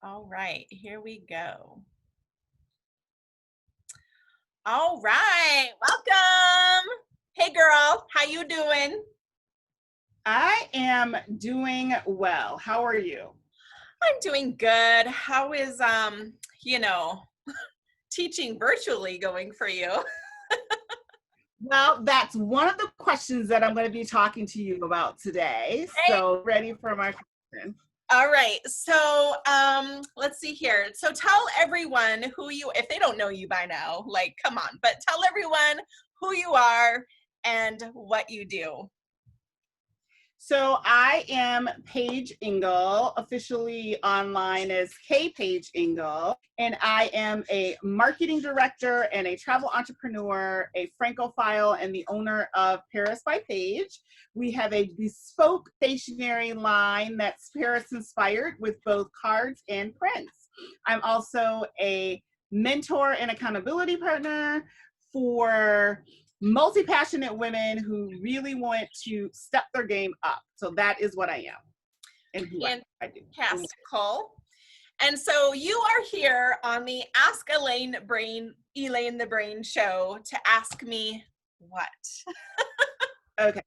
All right, here we go. All right, welcome. Hey girl, how you doing? I am doing well. How are you? I'm doing good. How is you know, teaching virtually going for you? Well, that's one of the questions that I'm going to be talking to you about today. Hey. So, ready for my question? All right. So, let's see here. So tell everyone who you if they don't know you by now, like come on, but tell everyone who you are and what you do. So, I am Paige Engle, officially online as K Paige Engle, and I am a marketing director and a travel entrepreneur, a Francophile, and the owner of Paris by Paige. We have a bespoke stationery line that's Paris inspired with both cards and prints. I'm also a mentor and accountability partner for multi-passionate women who really want to step their game up. So that is what I am and who I do. Fantastical. And so you are here on the Ask Elaine the Brain show to ask me what? Okay.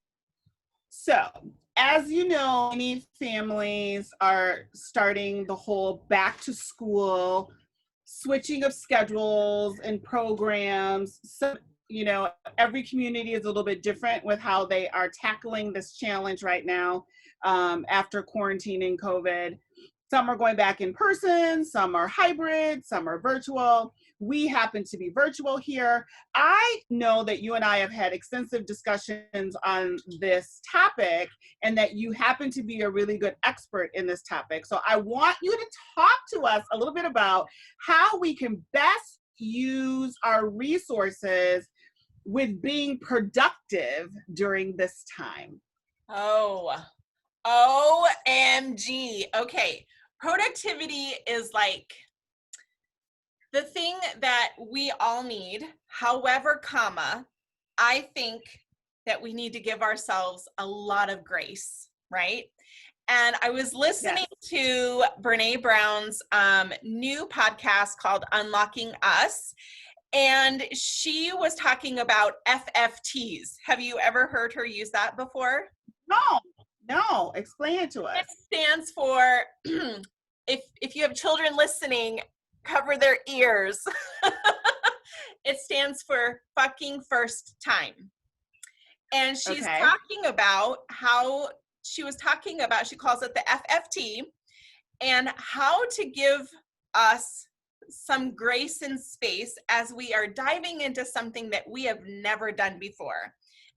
So, as you know, many families are starting the whole back to school, switching of schedules and programs. So, every community is a little bit different with how they are tackling this challenge right now after quarantine and COVID. Some are going back in person, some are hybrid, some are virtual. We happen to be virtual here. I know that you and I have had extensive discussions on this topic and that you happen to be a really good expert in this topic. So I want you to talk to us a little bit about how we can best use our resources with being productive during this time. Oh, OMG. Okay. Productivity is like the thing that we all need. However, I think that we need to give ourselves a lot of grace, right? And I was listening Yes. to Brene Brown's new podcast called Unlocking Us, and she was talking about FFTs. Have you ever heard her use that before? No, no, explain it to It us. stands for if you have children listening, cover their ears. It stands for fucking first time. And she's Okay. talking about how she calls it the FFT, and how to give us some grace and space as we are diving into something that we have never done before.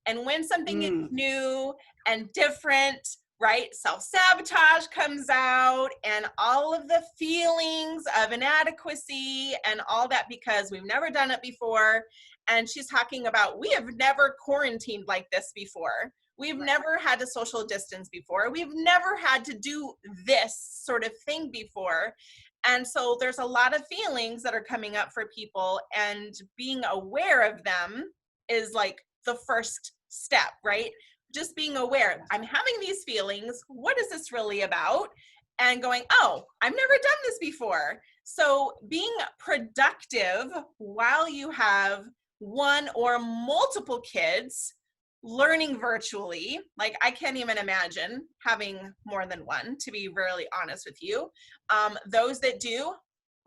And when something is new and different, right, self-sabotage comes out and all of the feelings of inadequacy and all that because we've never done it before. And she's talking about we have never quarantined like this before. We've never had to social distance before. We've never had to do this sort of thing before. And so there's a lot of feelings that are coming up for people, and being aware of them is like the first step, right? Just being aware, I'm having these feelings. What is this really about? And going, oh, I've never done this before. So being productive while you have one or multiple kids learning virtually, like I can't even imagine having more than one, to be really honest with you. Those that do,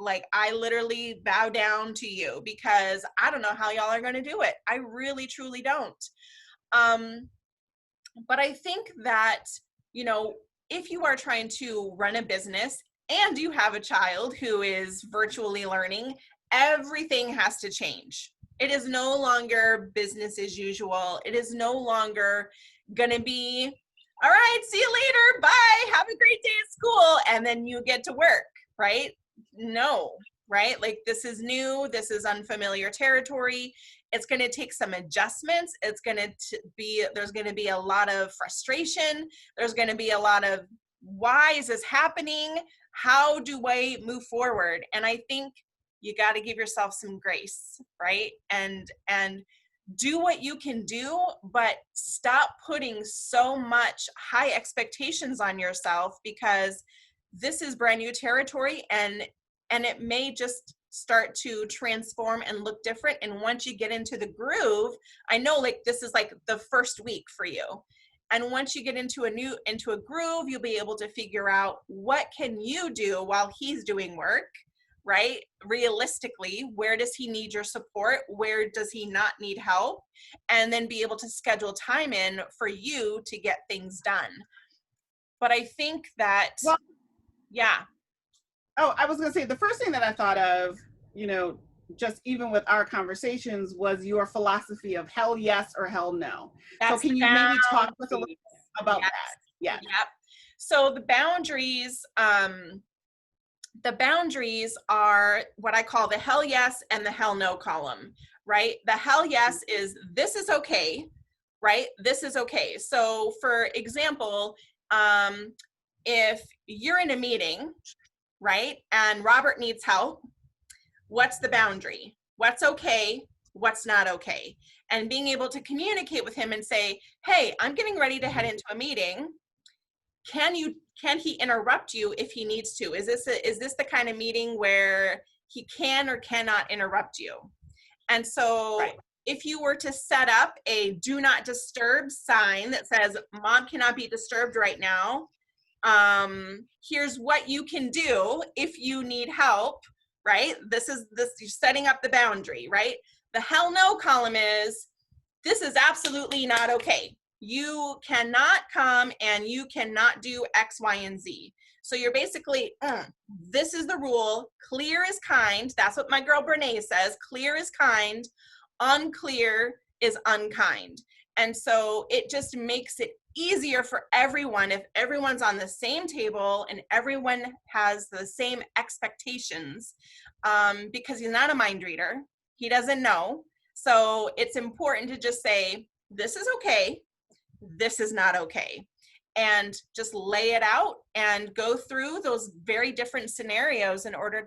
like I literally bow down to you because I don't know how y'all are going to do it. I really truly don't. But I think that, you know, if you are trying to run a business and you have a child who is virtually learning, everything has to change. It is no longer business as usual. It is no longer going to be, all right, see you later. Bye. Have a great day at school. And then you get to work, right? No, right? Like this is new. This is unfamiliar territory. It's going to take some adjustments. There's going to be a lot of frustration. There's going to be a lot of, why is this happening? How do I move forward? And I think you got to give yourself some grace, right? And do what you can do, but stop putting so much high expectations on yourself, because this is brand new territory, and it may just start to transform and look different. And once you get into the groove, I know like this is like the first week for you. And once you get into a groove, you'll be able to figure out what can you do while he's doing work, right? Realistically, where does he need your support? Where does he not need help? And then be able to schedule time in for you to get things done. But I think that, Well, yeah. Oh, I was going to say the first thing that I thought of, just even with our conversations, was your philosophy of hell yes or hell no. So That's can you maybe talk with a little bit about that? Yeah. Yep. So the boundaries are what I call the hell yes and the hell no column, right? The hell yes is this is okay, right? This is okay. So for example, if you're in a meeting, right, and Robert needs help, what's the boundary? What's okay? What's not okay? And being able to communicate with him and say, hey, I'm getting ready to head into a meeting. Can he interrupt you if he needs to? Is this the kind of meeting where he can or cannot interrupt you? And so right. If you were to set up a do not disturb sign that says mom cannot be disturbed right now, here's what you can do if you need help, right? You're setting up the boundary, right? The hell no column is this is absolutely not okay. You cannot come and you cannot do X, Y, and Z. So you're basically, this is the rule. Clear is kind. That's what my girl Brene says. Clear is kind. Unclear is unkind. And so it just makes it easier for everyone if everyone's on the same table and everyone has the same expectations, because he's not a mind reader. He doesn't know. So it's important to just say, this is okay. This is not okay. And just lay it out and go through those very different scenarios in order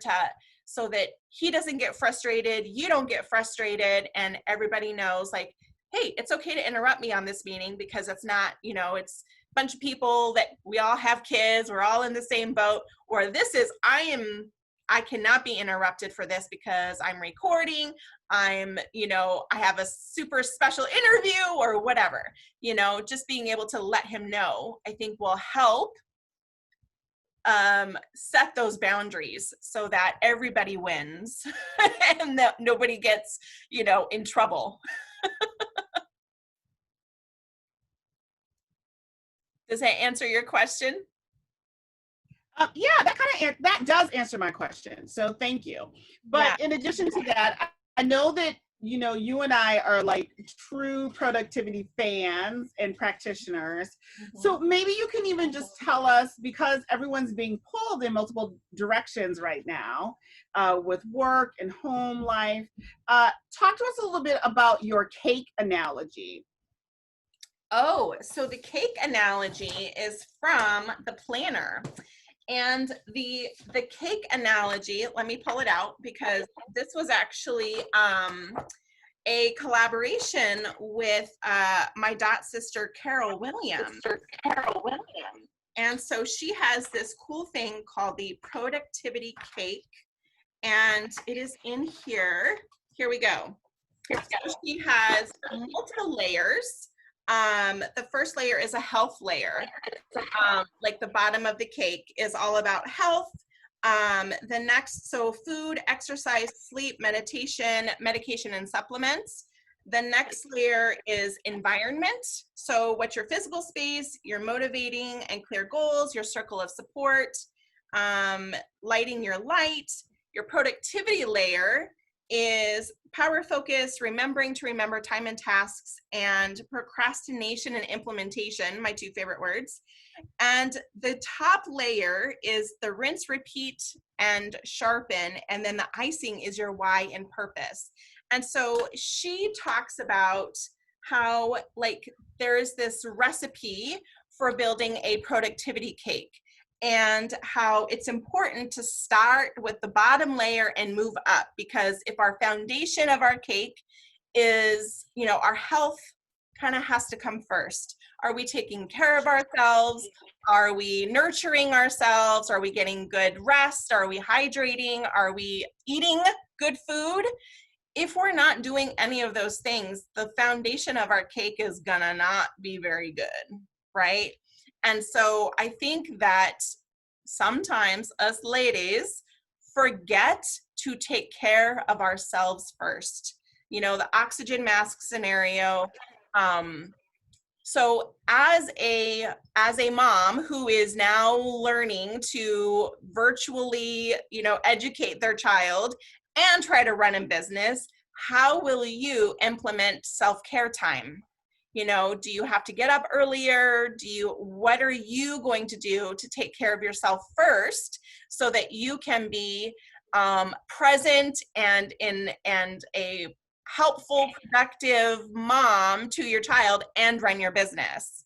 so that he doesn't get frustrated, you don't get frustrated, and everybody knows like, hey, it's okay to interrupt me on this meeting because it's not, it's a bunch of people that we all have kids, we're all in the same boat, or this is, I cannot be interrupted for this because I'm recording, I have a super special interview or whatever, just being able to let him know, I think will help set those boundaries so that everybody wins and that nobody gets, in trouble. Does that answer your question? Yeah, that does answer my question. So thank you. But in addition to that, I know that you and I are like true productivity fans and practitioners. Mm-hmm. So maybe you can even just tell us, because everyone's being pulled in multiple directions right now with work and home life. Talk to us a little bit about your cake analogy. Oh, so the cake analogy is from the planner. And the cake analogy, let me pull it out because this was actually a collaboration with my dot sister, Carol Williams. And so she has this cool thing called the productivity cake. And it is in here. Here we go. So she has multiple layers. The first layer is a health layer. Like the bottom of the cake is all about health. The next, so food, exercise, sleep, meditation, medication, and supplements. The next layer is environment. So what's your physical space, your motivating and clear goals, your circle of support, lighting your light. Your productivity layer is power focus, remembering to remember time and tasks, and procrastination and implementation, my two favorite words. And the top layer is the rinse, repeat, and sharpen, and then the icing is your why and purpose. And so she talks about how like there is this recipe for building a productivity cake, and how it's important to start with the bottom layer and move up, because if our foundation of our cake is, our health kind of has to come first. Are we taking care of ourselves? Are we nurturing ourselves? Are we getting good rest? Are we hydrating? Are we eating good food? If we're not doing any of those things, the foundation of our cake is gonna not be very good, right? And so I think that sometimes us ladies forget to take care of ourselves first. You know, the oxygen mask scenario. So as a mom who is now learning to virtually, you know, educate their child and try to run a business, how will you implement self-care time? You know, do you have to get up earlier? What are you going to do to take care of yourself first so that you can be present and a helpful, productive mom to your child and run your business?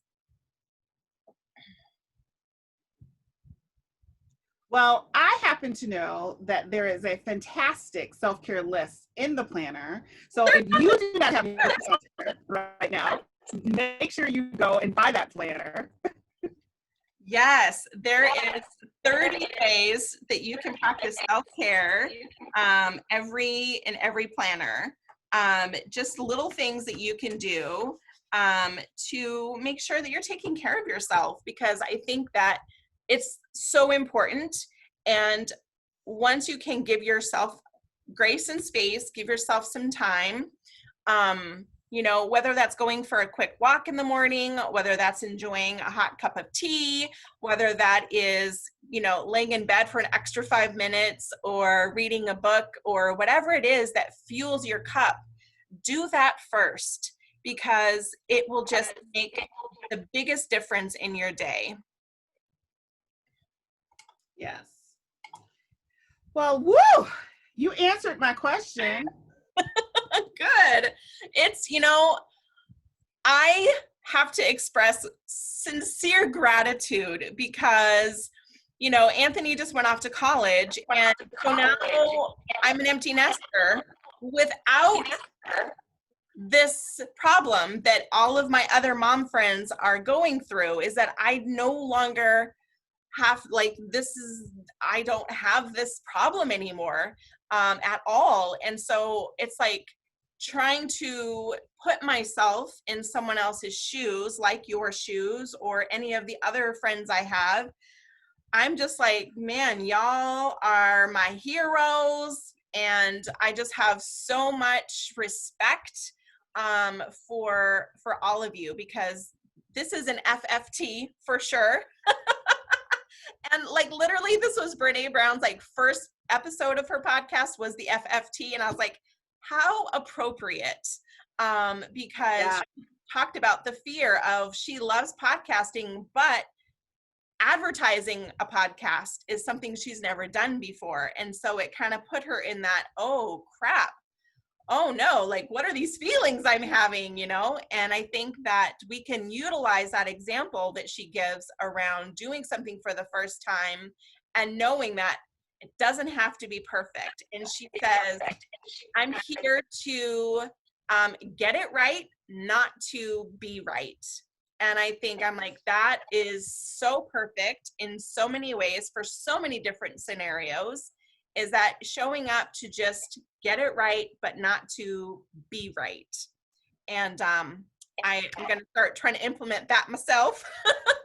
Well, I happen to know that there is a fantastic self-care list in the planner. So if you do not have your self-care right now, make sure you go and buy that planner. Yes, there is 30 ways that you can practice self-care in every planner. Just little things that you can do to make sure that you're taking care of yourself, because I think that it's so important. And once you can give yourself grace and space, give yourself some time, you know, whether that's going for a quick walk in the morning, whether that's enjoying a hot cup of tea, whether that is, you know, laying in bed for an extra 5 minutes or reading a book or whatever it is that fuels your cup, do that first, because it will just make the biggest difference in your day. Yes. Well, woo! You answered my question. Good. It's, you know, I have to express sincere gratitude because, you know, Anthony just went off to college, and so now I'm an empty nester without this problem that all of my other mom friends are going through, is that I no longer have, like, I don't have this problem anymore at all. And so it's like trying to put myself in someone else's shoes, like your shoes or any of the other friends I have. I'm just like, man, y'all are my heroes. And I just have so much respect for all of you, because this is an FFT for sure. And like literally this was Brene Brown's like first episode of her podcast was the FFT. And I was like, how appropriate. Because Yeah. she talked about the fear of, she loves podcasting, but advertising a podcast is something she's never done before. And so it kind of put her in that, oh crap, oh no, like what are these feelings I'm having, you know? And I think that we can utilize that example that she gives around doing something for the first time and knowing that it doesn't have to be perfect. And she says, I'm here to get it right, not to be right. And I think I'm like, that is so perfect in so many ways for so many different scenarios, is that showing up to just get it right, but not to be right. And I'm going to start trying to implement that myself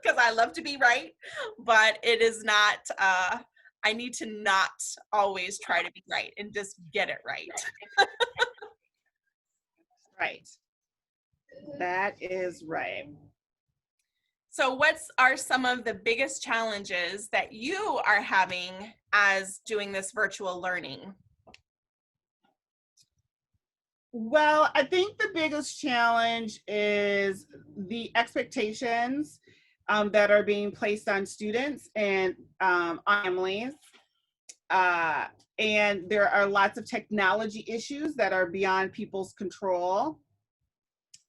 because I love to be right, but it is not, I need to not always try to be right and just get it right. Right. That is right. So what are some of the biggest challenges that you are having as doing this virtual learning? Well, I think the biggest challenge is the expectations that are being placed on students and on families. And there are lots of technology issues that are beyond people's control.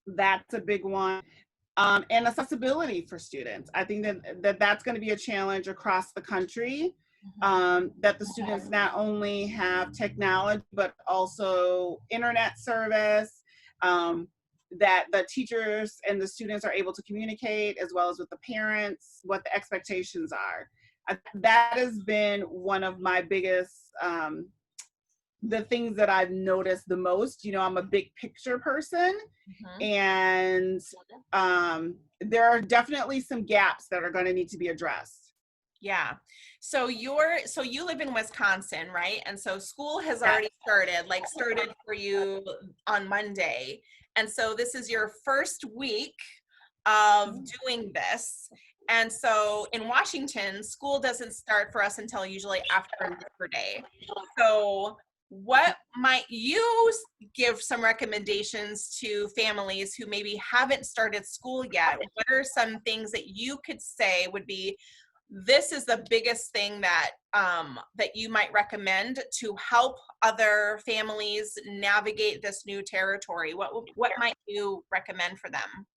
That's a big one. And accessibility for students. I think that's going to be a challenge across the country, that the students not only have technology, but also internet service. that the teachers and the students are able to communicate, as well as with the parents, what the expectations are. That has been one of my biggest, the things that I've noticed the most. You know, I'm a big picture person, Mhm. and there are definitely some gaps that are going to need to be addressed. Yeah. So you live in Wisconsin, right? And so school has Yes. already started for you on Monday. And so this is your first week of doing this. And so in Washington, school doesn't start for us until usually after Labor Day. So what might you give some recommendations to families who maybe haven't started school yet? What are some things that you could say would be, this is the biggest thing that that you might recommend to help other families navigate this new territory? What might you recommend for them?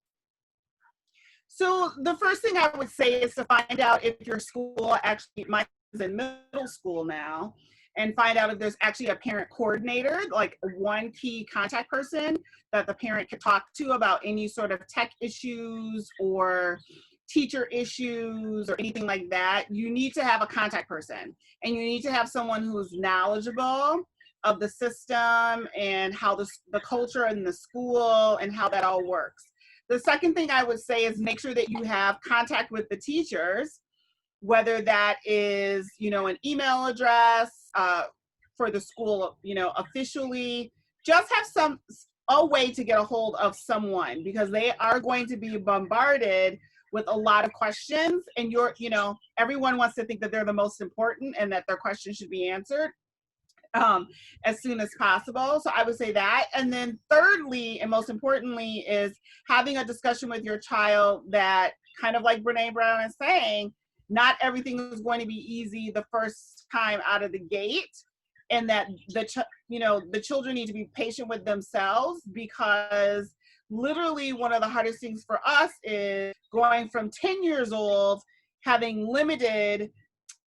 So the first thing I would say is to find out if your school actually, mine is in middle school now, and find out if there's actually a parent coordinator, like one key contact person that the parent could talk to about any sort of tech issues or teacher issues or anything like that. You need to have a contact person, and you need to have someone who's knowledgeable of the system and how the culture in the school and how that all works. The second thing I would say is make sure that you have contact with the teachers, whether that is, you know, an email address for the school, you know, officially. Just have a way to get a hold of someone, because they are going to be bombarded with a lot of questions, and you know, everyone wants to think that they're the most important and that their questions should be answered um, as soon as possible. So I would say that. And then thirdly, and most importantly, is having a discussion with your child that, kind of like Brene Brown is saying, not everything is going to be easy the first time out of the gate, and that you know, the children need to be patient with themselves, because literally one of the hardest things for us is going from 10 years old, having limited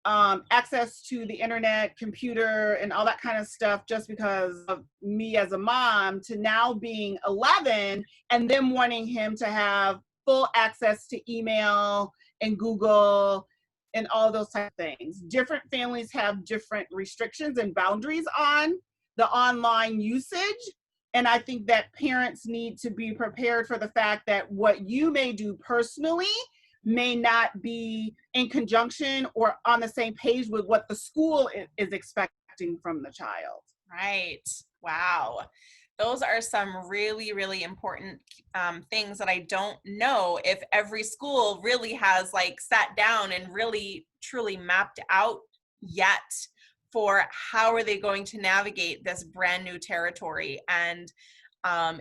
access to the internet, computer, and all that kind of stuff just because of me as a mom, to now being 11 and them wanting him to have full access to email and Google and all those type of things. Different families have different restrictions and boundaries on the online usage. And I think that parents need to be prepared for the fact that what you may do personally may not be in conjunction or on the same page with what the school is expecting from the child. Right. Wow. Those are some really, really important things that I don't know if every school really has like sat down and really truly mapped out yet for how are they going to navigate this brand new territory, and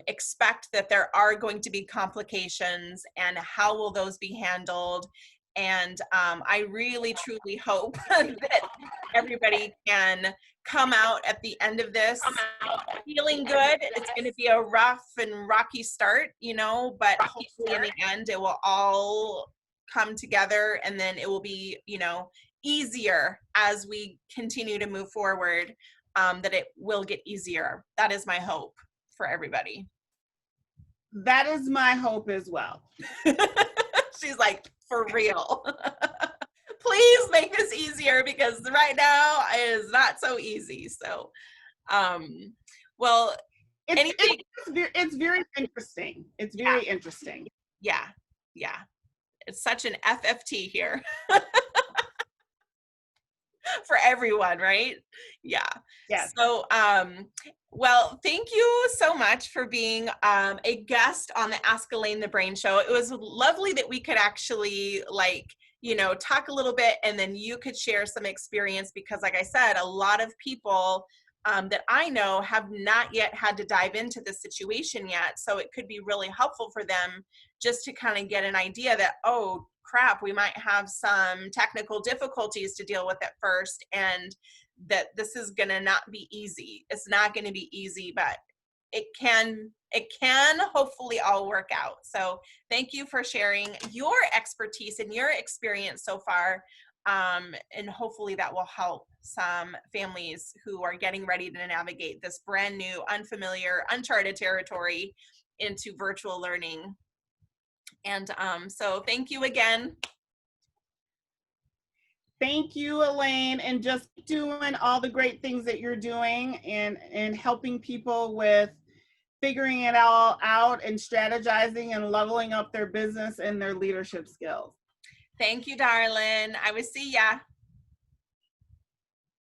expect that there are going to be complications, and how will those be handled. And I really truly hope that everybody can come out at the end of this feeling good. It's going to be a rough and rocky start, you know, but hopefully in the end it will all come together, and then it will be, you know, easier as we continue to move forward, that it will get easier. That is my hope for everybody. That is my hope as well. She's like, for real. Please make this easier, because right now it is not so easy. So, well, anything. It's very interesting. It's Yeah, very interesting. yeah, yeah. It's such an FFT here for everyone, right? Yeah. Yes. So, well, thank you so much for being a guest on the Ask Elaine the Brain show. It was lovely that we could actually, like, you know, talk a little bit, and then you could share some experience, because like I said, a lot of people that I know have not yet had to dive into this situation yet. So it could be really helpful for them just to kind of get an idea that, oh crap, we might have some technical difficulties to deal with at first, and that this is going to not be easy. It's not going to be easy, but it can hopefully all work out. So thank you for sharing your expertise and your experience so far. And hopefully that will help some families who are getting ready to navigate this brand new, unfamiliar, uncharted territory. into virtual learning. And so thank you again. Thank you, Elaine, and just doing all the great things that you're doing and helping people with figuring it all out and strategizing and leveling up their business and their leadership skills. Thank you, darling. I will see ya.